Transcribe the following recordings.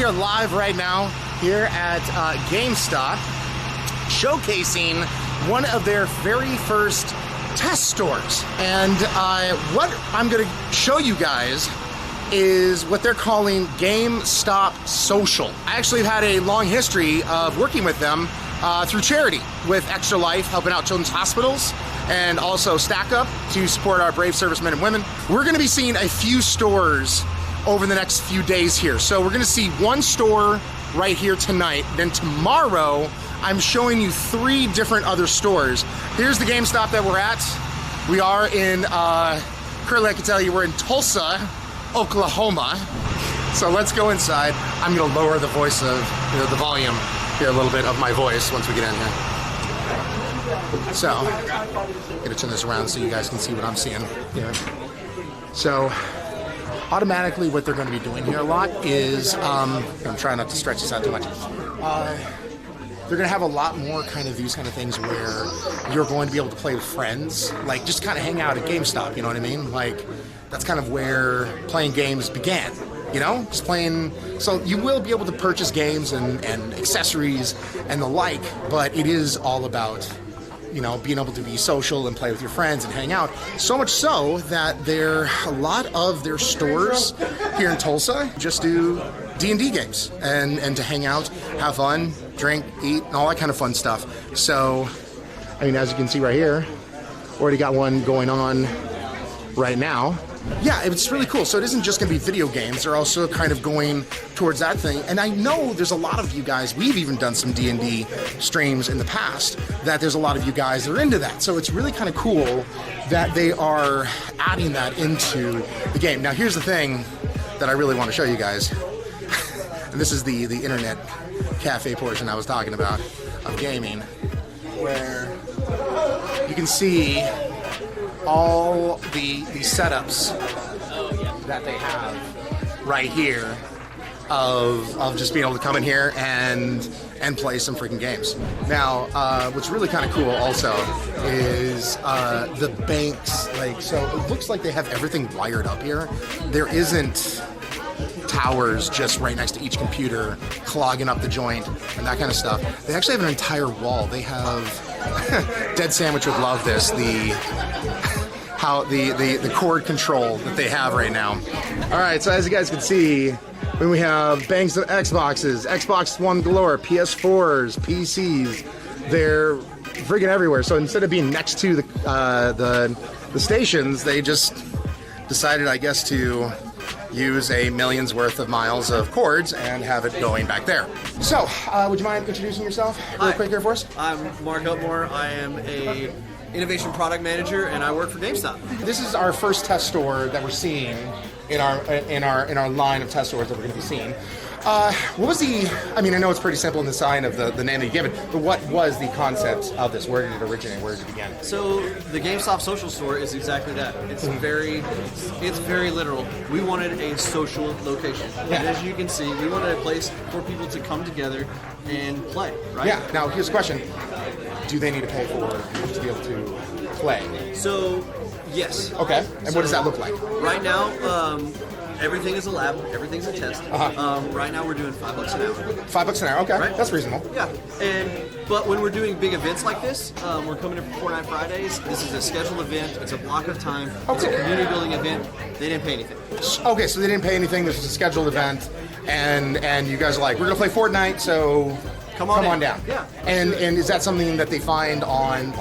are live right now here at GameStop, showcasing one of their very first test stores. And what I'm going to show you guys is what they're calling GameStop Social. I actually have had a long history of working with them through charity with Extra Life, helping out children's hospitals, and also Stack Up to support our brave servicemen and women. We're going to be seeing a few stores over the next few days here. So we're going to see one store right here tonight. Then tomorrow, I'm showing you 3 different other stores. Here's the GameStop that we're at. We are in, currently I can tell you we're in Tulsa, Oklahoma. So let's go inside. I'm gonna lower the voice of, the volume here a little bit of my voice once we get in here. So, I'm gonna turn this around so you guys can see what I'm seeing here. So, automatically what they're gonna be doing here a lot is, I'm trying not to stretch this out too much. They're gonna have a lot more kind of these kind of things where you're going to be able to play with friends, like just kind of hang out at GameStop, you know what I mean? Like, that's kind of where playing games began, you know? Just playing, so you will be able to purchase games and accessories and the like, but it is all about, being able to be social and play with your friends and hang out. So much so that a lot of their stores here in Tulsa just do D&D games and to hang out, have fun, drink, eat, and all that kind of fun stuff. So, as you can see right here, already got one going on right now. Yeah, it's really cool. So it isn't just going to be video games. They're also kind of going towards that thing. And I know there's a lot of you guys, we've even done some D&D streams in the past, that there's a lot of you guys that are into that. So it's really kind of cool that they are adding that into the game. Now, here's the thing that I really want to show you guys. And this is the internet cafe portion I was talking about of gaming, where you can see all the setups that they have right here of just being able to come in here and play some freaking games. Now, what's really kind of cool also is the banks. So it looks like they have everything wired up here. There isn't towers just right next to each computer clogging up the joint and that kind of stuff. They actually have an entire wall. They have Dead Sandwich would love this, the cord control that they have right now. All right, so as you guys can see, when we have banks of Xboxes, Xbox One galore, PS4s, PCs, they're friggin' everywhere. So instead of being next to the stations, they just decided, I guess, to use a million's worth of miles of cords and have it going back there. So, would you mind introducing yourself real quick here for us? I'm Mark Upmore. I am a Innovation Product Manager, and I work for GameStop. This is our first test store that we're seeing in our line of test stores that we're going to be seeing. What was I know it's pretty simple in the sign of the name that you give it, but what was the concept of this? Where did it originate? Where did it begin? So the GameStop Social Store is exactly that. It's very literal. We wanted a social location. Yeah. And as you can see, we wanted a place for people to come together and play, right? Yeah. Now, here's the question. Do they need to pay for to be able to play? So, yes. Okay. And what does that look like? Right now, everything is a lab. Everything's a test. Right now, we're doing $5 an hour. $5 an hour. Okay, right? That's reasonable. Yeah. But when we're doing big events like this, we're coming in for Fortnite Fridays. This is a scheduled event. It's a block of time. It's a community building event. They didn't pay anything. Okay, so they didn't pay anything. This was a scheduled event, and you guys are like, we're gonna play Fortnite, so come on down. Yeah. And is that something that they find on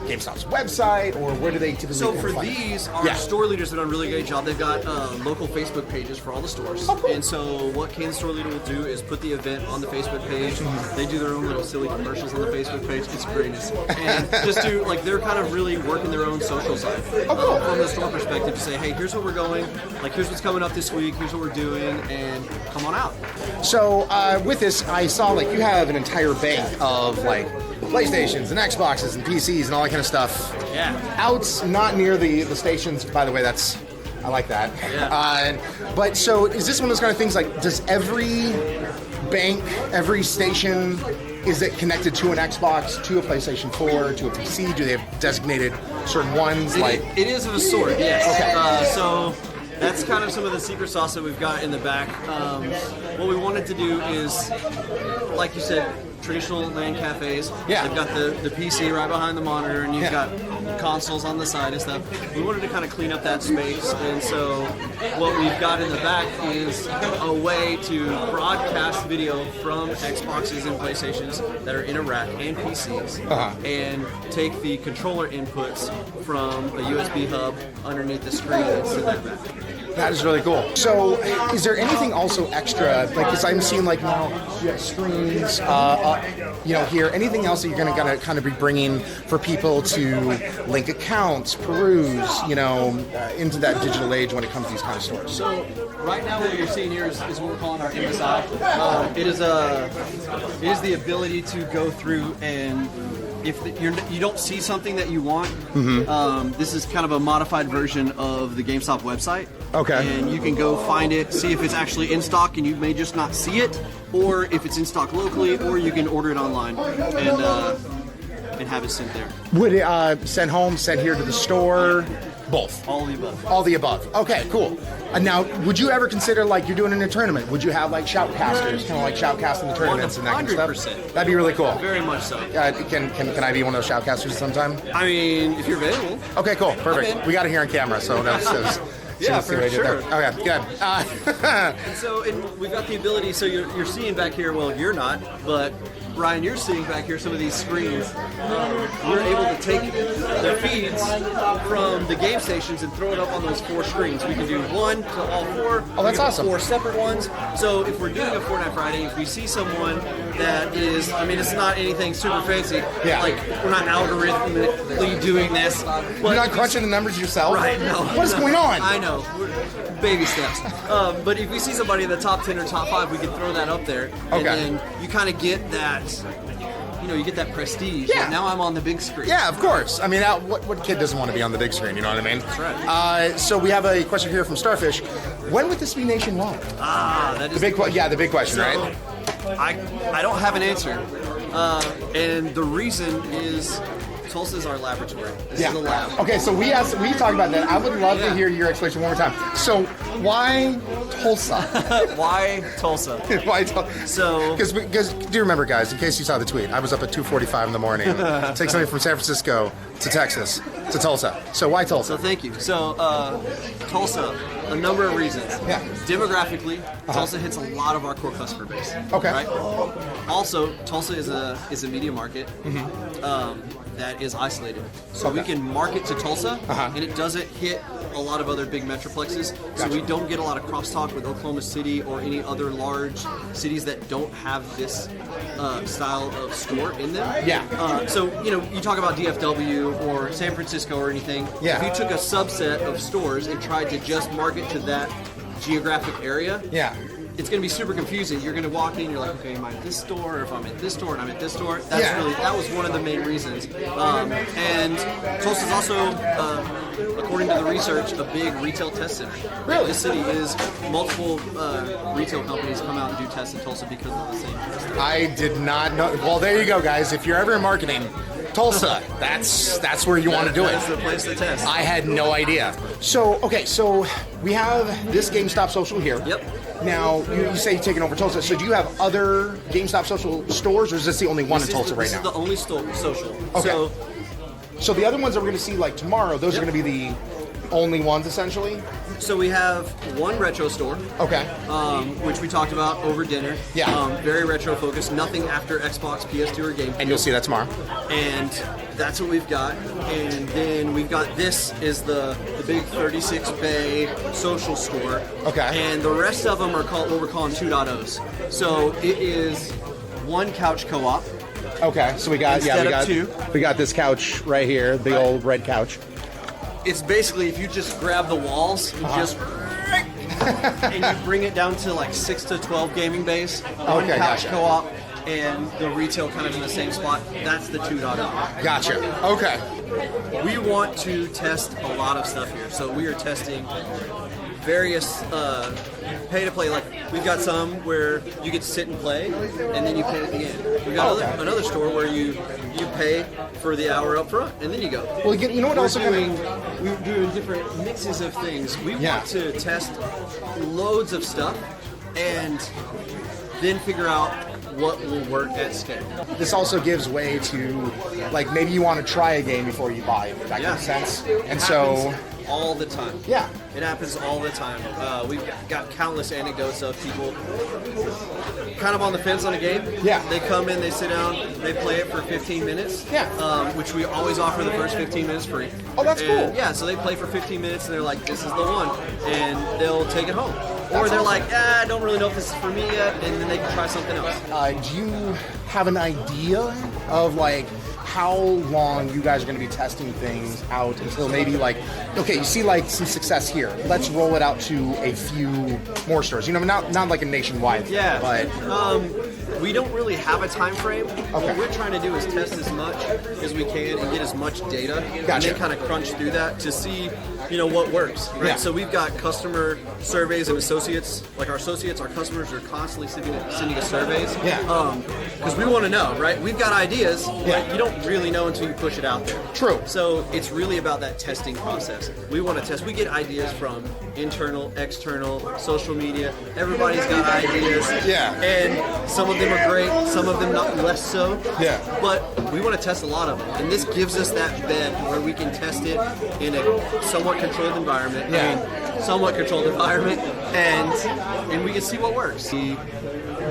GameStop's website, or where do they typically So for find these, our store leaders have done a really great job. They've got local Facebook pages for all the stores. Oh, cool. And so what Kane's store leader will do is put the event on the Facebook page. They do their own little silly commercials on the Facebook page. It's greatness. And just to, they're kind of really working their own social side. Cool. From the store perspective to say, hey, here's where we're going. Here's what's coming up this week. Here's what we're doing. And come on out. So with this, I saw you have an entire bank of PlayStations and Xboxes and PCs and all that kind of stuff. Yeah. Out, not near the stations. By the way, I like that. Yeah. But so is this one of those kind of things does every bank, every station, is it connected to an Xbox, to a PlayStation 4, to a PC? Do they have designated certain ones? It is of a sort, yes. Okay. So that's kind of some of the secret sauce that we've got in the back. What we wanted to do is, like you said, traditional LAN cafes. Yeah. They've got the PC right behind the monitor, and you've got consoles on the side and stuff. We wanted to kind of clean up that space, and so what we've got in the back is a way to broadcast video from Xboxes and PlayStations that are in a rack and PCs, and take the controller inputs from a USB hub underneath the screen and send that back. That is really cool. So, is there anything also extra? Like, because I'm seeing like now you have screens, here. Anything else that you're gonna kind of be bringing for people to link accounts, peruse, into that digital age when it comes to these kind of stores? So, right now what you're seeing here is what we're calling our MSI. It is the ability to go through and. If you don't see something that you want, this is kind of a modified version of the GameStop website. Okay. And you can go find it, see if it's actually in stock, and you may just not see it, or if it's in stock locally, or you can order it online and have it sent there. Would it send home, send here to the store? Both. All the above. All the above. Okay, cool. Now, would you ever consider, like, you're doing in a tournament, would you have, like, shoutcasters, kind of like shoutcasting the tournaments and that kind of stuff? 100%. That'd be really cool. Very much so. Can I be one of those shoutcasters sometime? I mean, if you're available. Okay, cool. Perfect. We got it here on camera, so that's yeah, for sure. Okay, good. And we've got the ability, so you're seeing back here, well, you're not, but Ryan, you're seeing back here some of these screens. We're able to take the feeds from the game stations and throw it up on those 4 screens. We can do 1 to all 4. Oh, that's awesome. 4 separate ones. So if we're doing a Fortnite Friday, if we see someone that is, I mean, it's not anything super fancy. Yeah. Like, we're not algorithmically doing this. You're not crunching the numbers yourself? Right, no. What is going on? I know. Baby steps. But if we see somebody in the top 10 or top 5, we can throw that up there. And then you kind of get that, you get that prestige. Yeah. Like, now I'm on the big screen. Yeah, of course. I mean, what kid doesn't want to be on the big screen, you know what I mean? That's right. So we have a question here from Starfish. When would this be nationwide? That is the big question, right? I don't have an answer. And the reason is Tulsa is our laboratory. This is the lab. Okay, so we talked about that. I would love to hear your explanation one more time. So why Tulsa? Why Tulsa? Why Tulsa? So because do you remember, guys? In case you saw the tweet, I was up at 2:45 in the morning, take something from San Francisco to Texas to Tulsa. So why Tulsa? So thank you. So Tulsa, a number of reasons. Yeah. Demographically, Tulsa hits a lot of our core customer base. Okay. Right. Also, Tulsa is a media market. That is isolated. So we can market to Tulsa, and it doesn't hit a lot of other big metroplexes. So we don't get a lot of crosstalk with Oklahoma City or any other large cities that don't have this style of store in them. Yeah. So, you talk about DFW or San Francisco or anything. Yeah. If you took a subset of stores and tried to just market to that geographic area, it's going to be super confusing. You're going to walk in, you're like, okay, am I at this store? Or if I'm at this store and I'm at this store, that was one of the main reasons. And Tulsa is also, according to the research, a big retail test center. Really? This city is multiple retail companies come out and do tests in Tulsa because of the same test. I did not know. Well, there you go, guys. If you're ever in marketing, Tulsa, that's where you want to do it. That's the place to test. I had no idea. So we have this GameStop Social here. Yep. Now, you say you're taking over Tulsa. So do you have other GameStop Social stores, or is this the only one in Tulsa right now? This is the only social. Okay. So the other ones that we're going to see, like tomorrow, those are going to be the only ones, essentially? So we have one retro store. Okay. Which we talked about over dinner. Yeah. Very retro focused. Nothing after Xbox, PS2, or GameCube. And you'll see that tomorrow. And that's what we've got. And then we've got, this is the big 36 bay social store. Okay. And the rest of them are called what we're calling 2.0s. So it is one couch co-op. Okay. So we got two. We got this couch right here, the old red couch. It's basically, if you just grab the walls and and you bring it down to like 6 to 12 gaming bays, one couch co-op, and the retail kind of in the same spot. That's the 2.0. Gotcha. Okay. We want to test a lot of stuff here, so we are testing various pay to play. Like we've got some where you get to sit and play, and then you pay at the end. We've got another store where you pay for the hour up front, and then you go. Well, you know what? We're doing different mixes of things. We want to test loads of stuff, and then figure out what will work at scale. This also gives way to, like, maybe you want to try a game before you buy it. That makes sense. And so all the time. Yeah. It happens all the time. We've got countless anecdotes of people kind of on the fence on a game. Yeah. They come in, they sit down, they play it for 15 minutes. Yeah. Which we always offer the first 15 minutes free. Oh, that's cool. Yeah, so they play for 15 minutes and they're like, this is the one. And they'll take it home. Or they're like, I don't really know if this is for me yet, and then they can try something else. Do you have an idea of, like, how long you guys are going to be testing things out until maybe, like, okay, you see, like, some success here. Let's roll it out to a few more stores. You know, not like a nationwide thing, but we don't really have a time frame. Okay. What we're trying to do is test as much as we can and get as much data, Gotcha. and then kind of crunch through that to see, you know, what works. Right. Yeah. So we've got customer surveys and associates. Like our associates, our customers are constantly sending us surveys. Yeah. Because we want to know, right? We've got ideas, but you don't really know until you push it out there. True. So it's really about that testing process. We want to test. We get ideas from internal, external, social media. Everybody's got ideas. Yeah. And some of them are great, some of them not less so. Yeah. But we want to test a lot of them. And this gives us that bed where we can test it in a somewhat controlled environment. Somewhat controlled environment. And we can see what works. The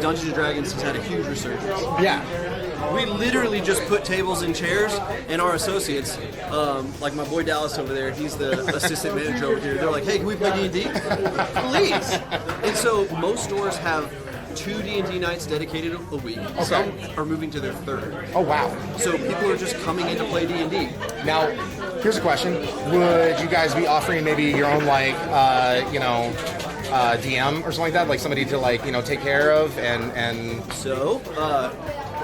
Dungeons & Dragons has had a huge resurgence. Yeah. We literally just put tables and chairs, and our associates, like my boy Dallas over there, he's the assistant manager over here. They're like, "Hey, can we play D&D?" Please. And so most stores have 2 D&D nights dedicated a week. Okay. Some are moving to their 3rd. Oh, wow. So people are just coming in to play D&D. Now, here's a question. Would you guys be offering maybe your own, like, DM or something like that? Like somebody to, like, you know, take care of and... So,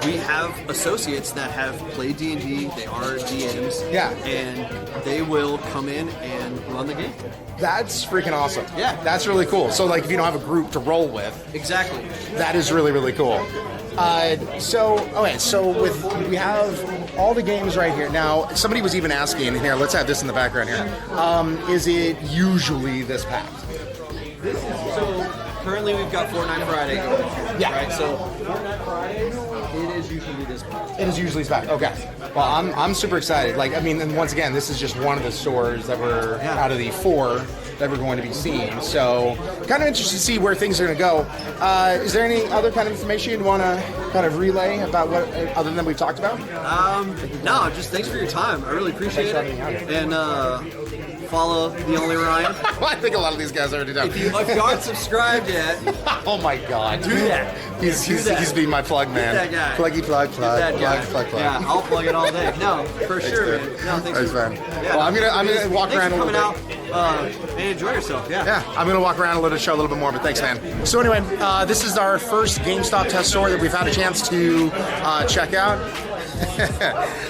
we have associates that have played D&D, they are DMs, and they will come in and run the game. That's freaking awesome. Yeah. That's really cool. So, like, if you don't have a group to roll with... Exactly. That is really, really cool. So we have all the games right here. Now, somebody was even asking, here, let's have this in the background here. Is it usually this packed? So currently we've got Fortnite Friday going. Yeah. Right. So Fortnite Friday, it is usually this packed. It is usually this packed. Okay. Well, I'm super excited. Like, I mean, and once again, this is just one of the stores that were out of the 4 that we're going to be seeing. So, kind of interested to see where things are going to go. Is there any other kind of information you'd want to kind of relay about what other than we've talked about? No, just thanks for your time. I really appreciate it. And follow TheOnlyRyann. Well, I think a lot of these guys already know. If you aren't subscribed yet, oh my God, do that. He's being my plug man. That guy. Pluggy plug. Plug. Yeah, I'll plug it all day. No, for sure, man. No, thanks man. Yeah, well, I'm gonna walk around a little bit. Thanks for coming out and enjoy yourself. Yeah, I'm gonna walk around a little, show a little bit more, but thanks, man. So anyway, this is our first GameStop test store that we've had a chance to check out.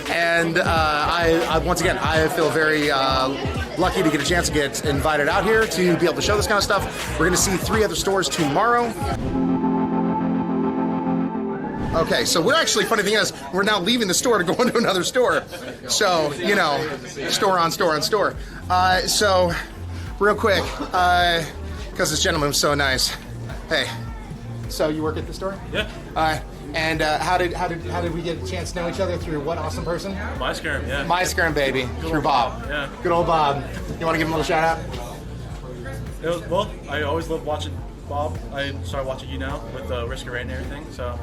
And I once again, I feel very lucky to get a chance to get invited out here to be able to show this kind of stuff. We're going to see 3 other stores tomorrow. Okay, so we're actually, funny thing is, we're now leaving the store to go into another store. So, you know, store on store on store. So, real quick, because this gentleman was so nice. Hey, so you work at the store? Yeah. And how did we get a chance to know each other? Through what awesome person? My skirm, yeah. My skirm, baby. Through Bob. Yeah. Good old Bob. You want to give him a little shout out? Well, I always loved watching Bob. I started watching you now with Risk of Rain and everything, so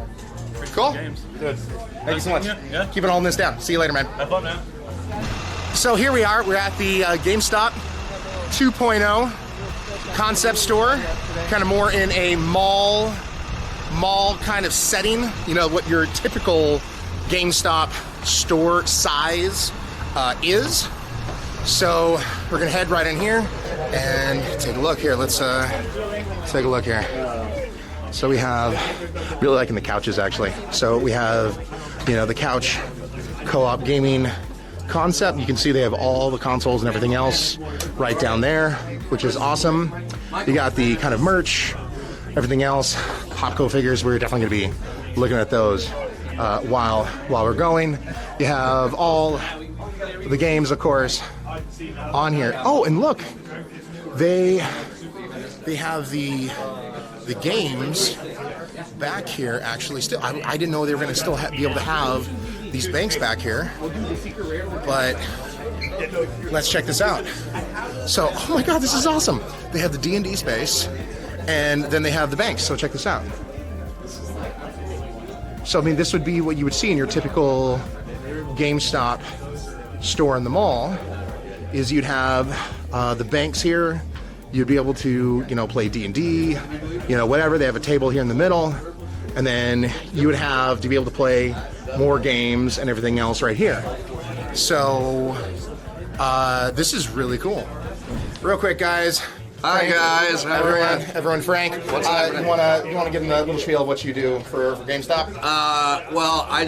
cool. Games. Good. Thank you so much. Yeah. Keep on holding this down. See you later, man. Have fun, man. So here we are. We're at the GameStop 2.0 concept store, kind of more in a mall kind of setting. You know what your typical GameStop store size is. So we're gonna head right in here and take a look here. Let's take a look here. So we have, really liking the couches actually. So we have, you know, the couch, co-op gaming concept. You can see they have all the consoles and everything else right down there, which is awesome. You got the kind of merch, everything else. Popco figures, we're definitely going to be looking at those while we're going. You have all the games, of course, on here. Oh, and look, they have the games back here. Actually, still, I didn't know they were going to still be able to have these banks back here. But let's check this out. So, oh my God, this is awesome. They have the D&D space, and then they have the banks. So check this out. So, I mean, this would be what you would see in your typical GameStop store in the mall, is you'd have the banks here. You'd be able to, play D&D, whatever. They have a table here in the middle, and then you would have to be able to play more games and everything else right here. So, this is really cool. Real quick, guys. Hi, Frank, guys. Hi, everyone. Frank, What's happening? you wanna give them a little spiel of what you do for GameStop? Well, I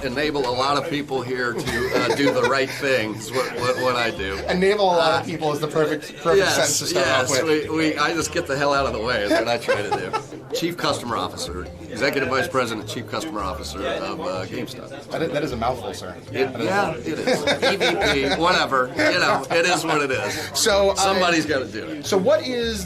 enable a lot of people here to do the right thing. Is what I do. Enable a lot of people is the perfect sentence to start off with. I just get the hell out of the way is what I try to do. Chief Customer Officer, Executive Vice President, Chief Customer Officer of GameStop. That is a mouthful, sir. It is. EVP, whatever. It is what it is. So somebody's got to do it. So what is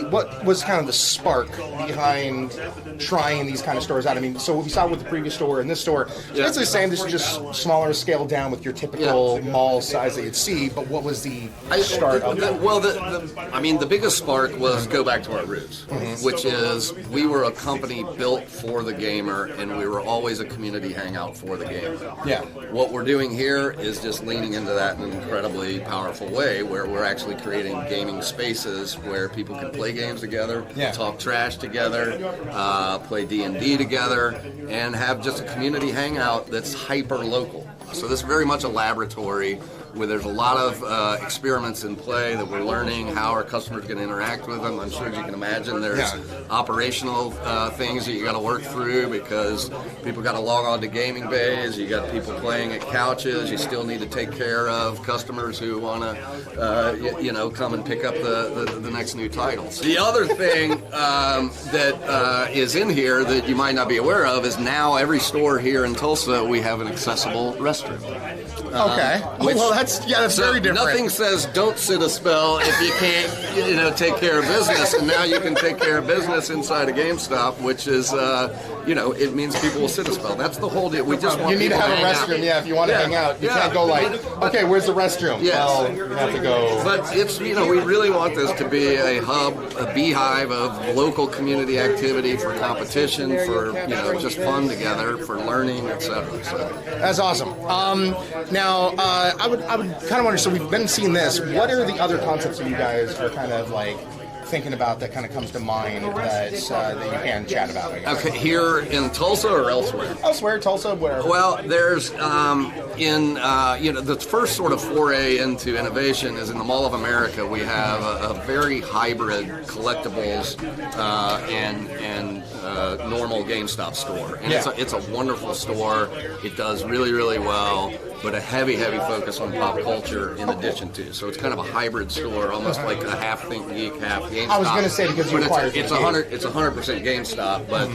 what was kind of the spark behind trying these kind of stores out? I mean, so we saw with the previous store and this store, it's basically the same. This is just smaller, scaled down with your typical mall size that you'd see. But what was the start of that? Well, the biggest spark was go back to our roots, which is we were a company built for the gamer, and we were always a community hangout for the gamer. Yeah. What we're doing here is just leaning into that in an incredibly powerful way, where we're actually creating gaming spaces where people can play games together, talk trash together, play D&D together, and have just a community hangout that's hyper local. So this is very much a laboratory where there's a lot of experiments in play that we're learning how our customers can interact with them. I'm sure as you can imagine there's operational things that you got to work through because people got to log on to gaming bays, you got people playing at couches, you still need to take care of customers who want to come and pick up the next new titles. The other thing that is in here that you might not be aware of is now every store here in Tulsa we have an accessible restroom. Okay. That's very different. Nothing says don't sit a spell if you can't, take care of business. And now you can take care of business inside a GameStop, which is, it means people will sit a spell. That's the whole deal. We just want you need to have a restroom, out. if you want to hang out. You can't go okay, where's the restroom? Yes. Well, you have to go. But it's, we really want this to be a hub, a beehive of local community activity for competition, for, just fun together, for learning, etc. So. That's awesome. Now, I would kind of wonder, so we've been seeing this. What are the other concepts that you guys are kind of like thinking about that kind of comes to mind that you can chat about? Okay, here in Tulsa or elsewhere? Elsewhere, Tulsa, wherever. Well, there's the first sort of foray into innovation is in the Mall of America. We have a very hybrid collectibles and normal GameStop store, and it's a wonderful store. It does really, really well, but a heavy focus on pop culture in addition to. So it's kind of a hybrid store, almost like a half Think Geek, half GameStop. I was going to say because you acquired it's 100% GameStop, but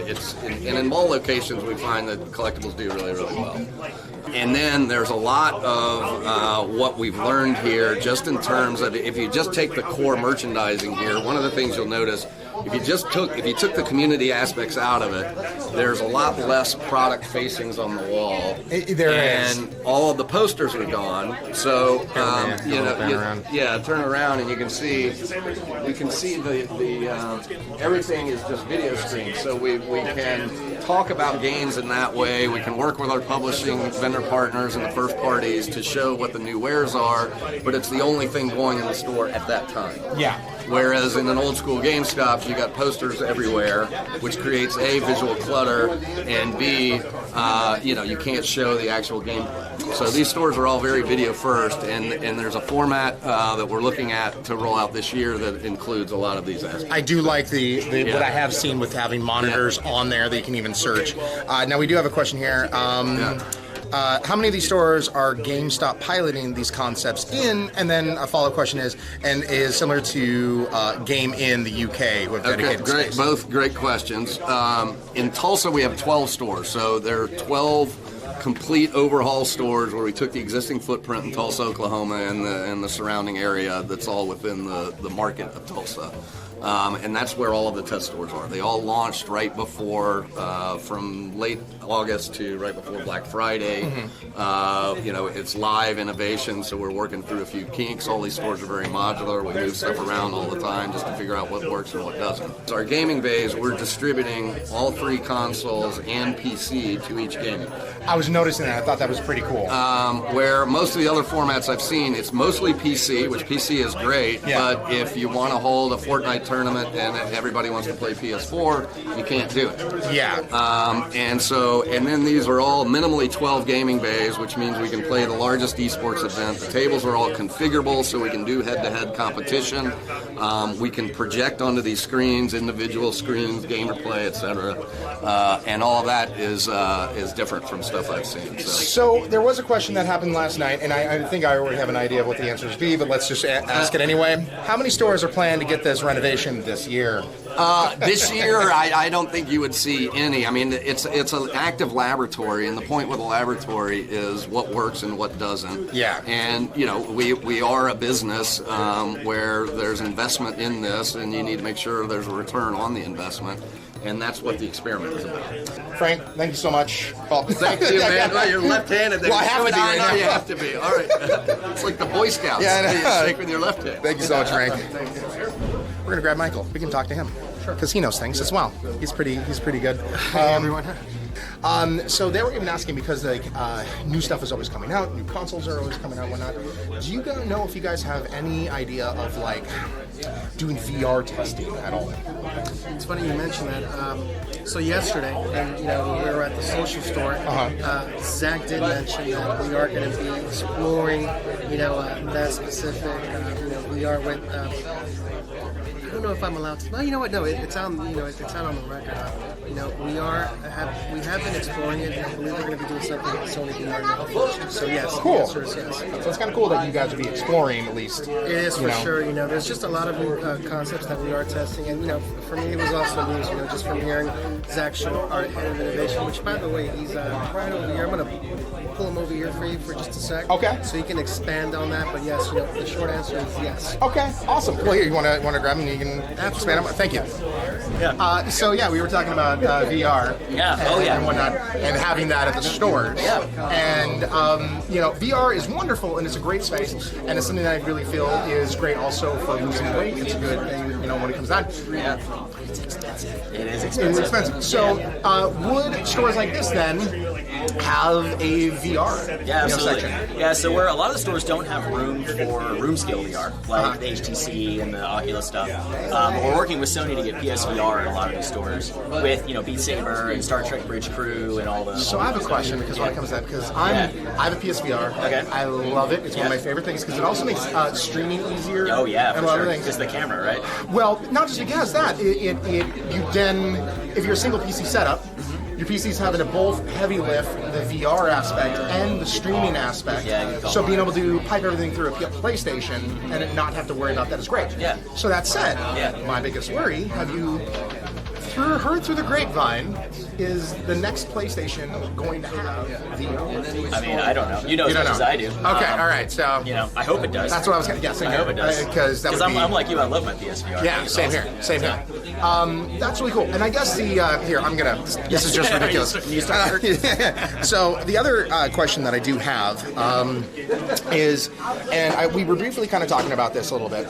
it's in mall locations we find that collectibles do really, really well. And then there's a lot of what we've learned here, just in terms of if you just take the core merchandising here. One of the things you'll notice, if you took the community aspects out of it, there's a lot less product facings on the wall. And all of the posters are gone. So turn around and you can see the everything is just video screen. So we can talk about games in that way. We can work with our publishing vendor partners and the first parties to show what the new wares are, but it's the only thing going in the store at that time. Yeah. Whereas in an old school GameStop, you got posters everywhere, which creates A, visual clutter, and B, you can't show the actual gameplay. So these stores are all very video first, and there's a format that we're looking at to roll out this year that includes a lot of these aspects. I do like what I have seen with having monitors on there that you can even search. Now we do have a question here. how many of these stores are GameStop piloting these concepts in? And then a follow-up question is similar to Game in the UK with dedicated great. space. Both great questions. In Tulsa, we have 12 stores, so there are 12 complete overhaul stores where we took the existing footprint in Tulsa, Oklahoma, and the surrounding area that's all within the market of Tulsa. And that's where all of the test stores are. They all launched right before, from late August to right before Black Friday. It's live innovation, so we're working through a few kinks. All these stores are very modular. We move stuff around all the time just to figure out what works and what doesn't. So our gaming bays, we're distributing all 3 consoles and PC to each gaming bay. I was noticing that. I thought that was pretty cool. Where most of the other formats I've seen, it's mostly PC, which PC is great, but if you want to hold a Fortnite tournament and everybody wants to play PS4, you can't do it. Yeah. And then these are all minimally 12 gaming bays, which means we can play the largest esports event. The tables are all configurable, so we can do head-to-head competition. We can project onto these screens, individual screens, gamer play, etc. And all of that is different from stuff I've seen. So there was a question that happened last night, and I think I already have an idea of what the answers be, but let's just ask it anyway. How many stores are planned to get this renovation this year? This year, I don't think you would see any. I mean, it's an active laboratory, and the point with a laboratory is what works and what doesn't. Yeah. And, we are a business where there's investment in this, and you need to make sure there's a return on the investment. And that's what the experiment is about. Frank, thank you so much. Well, thank you, man. Well, you're left-handed. Well, I have to be right now. You have to be. All right. It's like the Boy Scouts. Yeah, I know. You shake with your left hand. Thank you so much, Frank. We're gonna grab Michael. We can talk to him because he knows things as well. He's pretty good. Everyone. So they were even asking because new stuff is always coming out, new consoles are always coming out, whatnot. Do you guys know if you guys have any idea of doing VR testing at all? It's funny you mention that. So yesterday, and we were at the social store. Zach did mention that we are going to be exploring, that specific, VR with. I don't know if I'm allowed to. No, you know what? No, it's on. It's out on the record. We have been exploring it, and I believe we're going to be doing something with Sony VR. So yes, cool. The answer is yes. So it's kind of cool that you guys would be exploring at least. It is for sure. There's just a lot of new concepts that we are testing, and for me it was also news. Just from hearing Zach show our head of innovation, which by the way he's right over here. I'm going to pull him over here for you for just a sec. Okay. So you can expand on that. But yes, the short answer is yes. Okay. Awesome. Well, here you want to grab him and you can expand on. Thank you. Yeah. We were talking about VR. Yeah. And whatnot, and having that at the stores. Yeah. And VR is wonderful and it's a great space, and it's something that I really feel is great also for losing weight. It's a good thing, when it comes down. Yeah. It's expensive. It is It's expensive. expensive. So, would stores like this then have a VR Yeah, absolutely. section? Yeah, so where a lot of the stores don't have room for room scale VR, like the HTC and the Oculus stuff. We're working with Sony to get PSVR in a lot of these stores with, Beat Saber and Star Trek Bridge Crew and all the. So I have a question because when it comes to that, because I have a PSVR. Okay. I love it. It's one of my favorite things because it also makes streaming easier. Oh yeah, and for a lot sure. of things. Just the camera, right? Well, not just because that. You then, if you're a single PC setup, your PC's having to both heavy lift the VR aspect and the streaming aspect. Yeah, so being able to pipe everything through a PlayStation and it not have to worry about that is great. Yeah. So that said, Yeah. my biggest worry, have you heard through the grapevine, is the next PlayStation going to have VR? I mean, I don't know. You know as much as I do. Okay, all right. So I hope it does. that's what I was going to guess. I hope it does. Because I'm like you. I love my PSVR. yeah, same here. Same here. That's really cool. And I guess here, I'm going to, this is just ridiculous. So the other question that I do have is, and we were briefly kind of talking about this a little bit,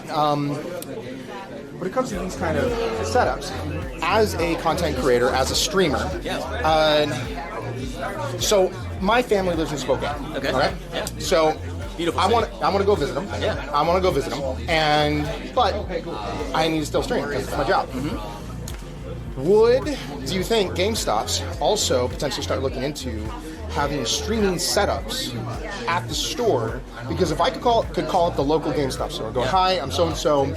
when it comes to these kind of setups, as a content creator, as a streamer, so my family lives in Spokane. Okay. All right. Yeah. So Beautiful I city. want to go visit them. Yeah. I want to go visit them, but I need to still stream because it's my job. Do you think GameStops also potentially start looking into having streaming setups at the store? Because if I could call up the local GameStop store, go, hi, I'm so and so.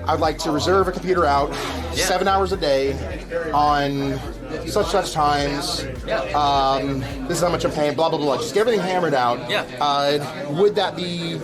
I'd like to reserve a computer out 7 hours a day on such times. This is how much I'm paying. Blah blah blah. Just get everything hammered out. Yeah. Would that be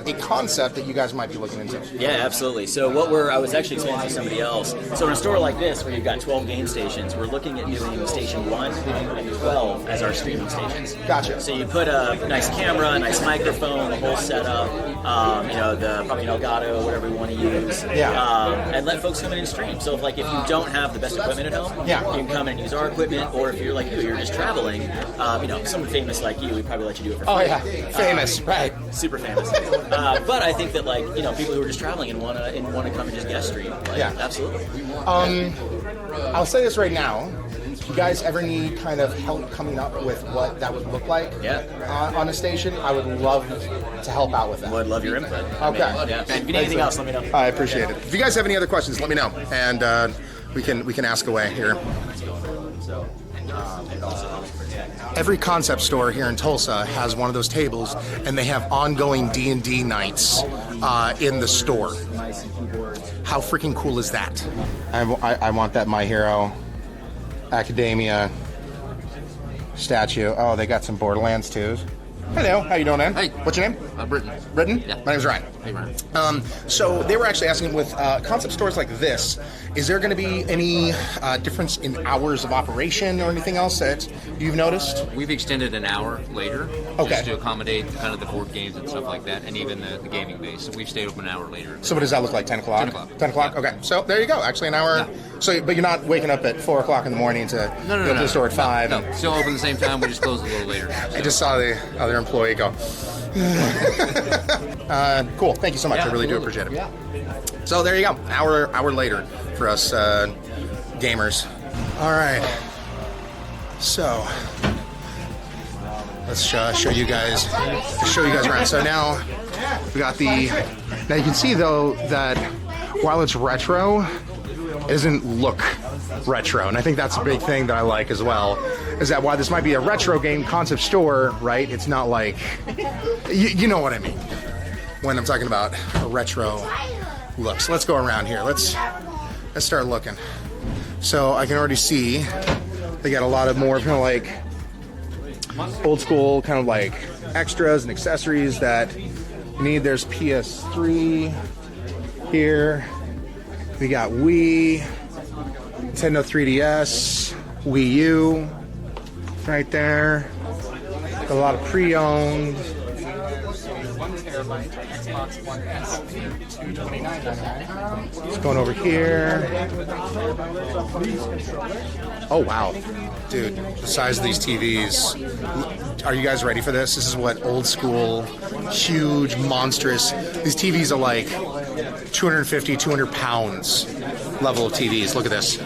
a concept that you guys might be looking into? Yeah, absolutely. So I was actually explaining to somebody else. So in a store like this, where you've got 12 game stations, we're looking at doing station 1 and 12 as our streaming stations. Gotcha. So you put a nice camera, a nice microphone, the whole setup, probably an Elgato, whatever you want to use. And let folks come in and stream. So if you don't have the best equipment at home, you can come in and use our equipment. Or if you're like you're just traveling, someone famous like you, we'd probably let you do it for free. Oh yeah, famous, right? Super famous. But I think that people who are just traveling and want to come and just guest stream, absolutely. I'll say this right now. If you guys ever need kind of help coming up with what that would look like on a station, I would love to help out with that. Would love your input. Okay. And if you need anything else, let me know. I appreciate it. If you guys have any other questions, let me know, and we can ask away here. Every concept store here in Tulsa has one of those tables, and they have ongoing D&D nights in the store. How freaking cool is that? I want that My Hero Academia statue. Oh, they got some Borderlands too. Hello, how you doing, man? Hey. What's your name? Britton. Britton? Yeah. My name's Ryan. Hey, Ryan. So they were actually asking with concept stores like this, is there going to be any difference in hours of operation or anything else that you've noticed? We've extended an hour later Okay. just to accommodate kind of the board games and stuff like that, and even the gaming base. So we've stayed open an hour later. So what does that look like, 10 o'clock? 10 o'clock. 10 o'clock? Yeah. Okay. So there you go. Actually an hour. Yeah. So, but you're not waking up at 4 o'clock in the morning to go to the store at 5. No, still open at the same time. We just close a little later. I just saw the other employee go. Cool. Thank you so much. Yeah, I really do absolutely. appreciate it. So there you go. Hour later for us gamers. All right. So let's show you guys around. So now we got now you can see though that while it's retro, it doesn't look retro, and I think that's a big thing that I like as well, is that while this might be a retro game concept store, right, it's not like, you know what I mean when I'm talking about a retro look. So let's go around here. Let's start looking. So I can already see they got a lot of more kind of like old school kind of like extras and accessories that you need. There's PS3 here. We got Wii, Nintendo 3DS, Wii U, right there. A lot of pre-owned. 1 terabyte Xbox One S, $229.99. Just going over here. Oh wow, dude! The size of these TVs. Are you guys ready for this? This is what old school, huge, monstrous. These TVs are like 250, 200 pounds level of TVs. Look at this.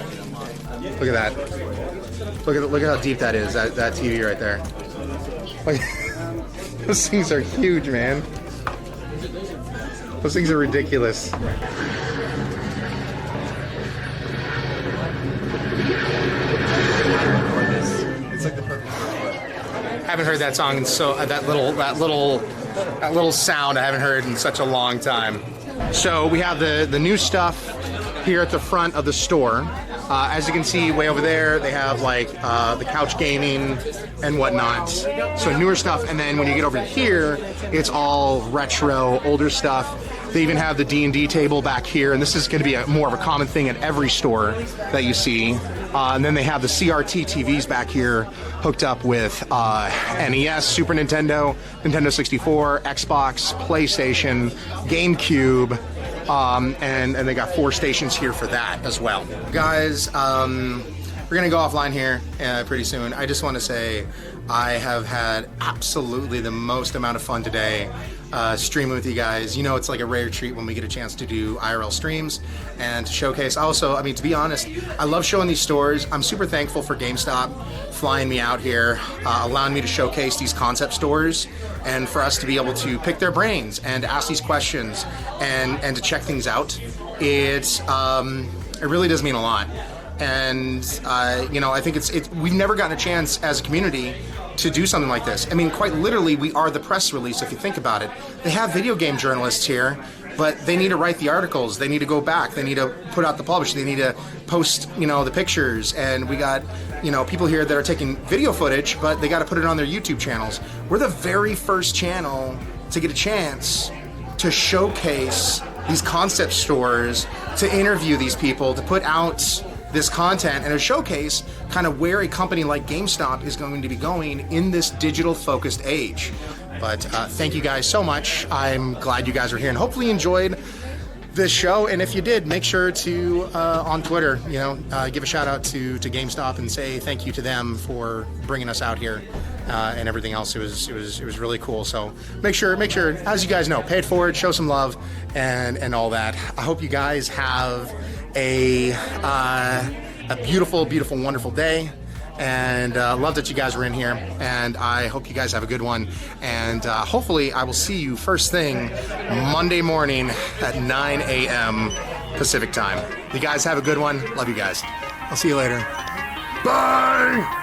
Look at that. Look at how deep that is. That TV right there. Like, those things are huge, man. Those things are ridiculous. It's like the perfect. Haven't heard that song, so that little sound I haven't heard in such a long time. So we have the new stuff here at the front of the store. As you can see way over there, they have like the couch gaming and whatnot. So newer stuff, and then when you get over here, it's all retro, older stuff. They even have the D&D table back here, and this is going to be more of a common thing at every store that you see. And then they have the CRT TVs back here hooked up with NES, Super Nintendo, Nintendo 64, Xbox, PlayStation, GameCube, and they got 4 stations here for that as well. Guys, we're going to go offline here pretty soon. I just want to say I have had absolutely the most amount of fun today streaming with you guys. You know, it's like a rare treat when we get a chance to do IRL streams and to showcase. Also, I mean, to be honest, I love showing these stores. I'm super thankful for GameStop flying me out here, allowing me to showcase these concept stores and for us to be able to pick their brains and ask these questions and to check things out. It really does mean a lot. And you know, I think we've never gotten a chance as a community to do something like this. I mean, quite literally, we are the press release, if you think about it. They have video game journalists here, but they need to write the articles, they need to go back, they need to put out the publish, they need to post, the pictures, and we got, people here that are taking video footage, but they got to put it on their YouTube channels. We're the very first channel to get a chance to showcase these concept stores, to interview these people, to put out this content and a showcase kind of where a company like GameStop is going to be going in this digital focused age. But thank you guys so much. I'm glad you guys are here and hopefully you enjoyed this show. And if you did, make sure to on Twitter, give a shout out to GameStop and say thank you to them for bringing us out here and everything else. It was really cool. So make sure, as you guys know, pay it forward, show some love, and all that. I hope you guys have a beautiful, beautiful, wonderful day. And love that you guys were in here, and I hope you guys have a good one, and hopefully I will see you first thing Monday morning at 9 a.m. Pacific time. You guys have a good one. Love you guys. I'll see you later. Bye!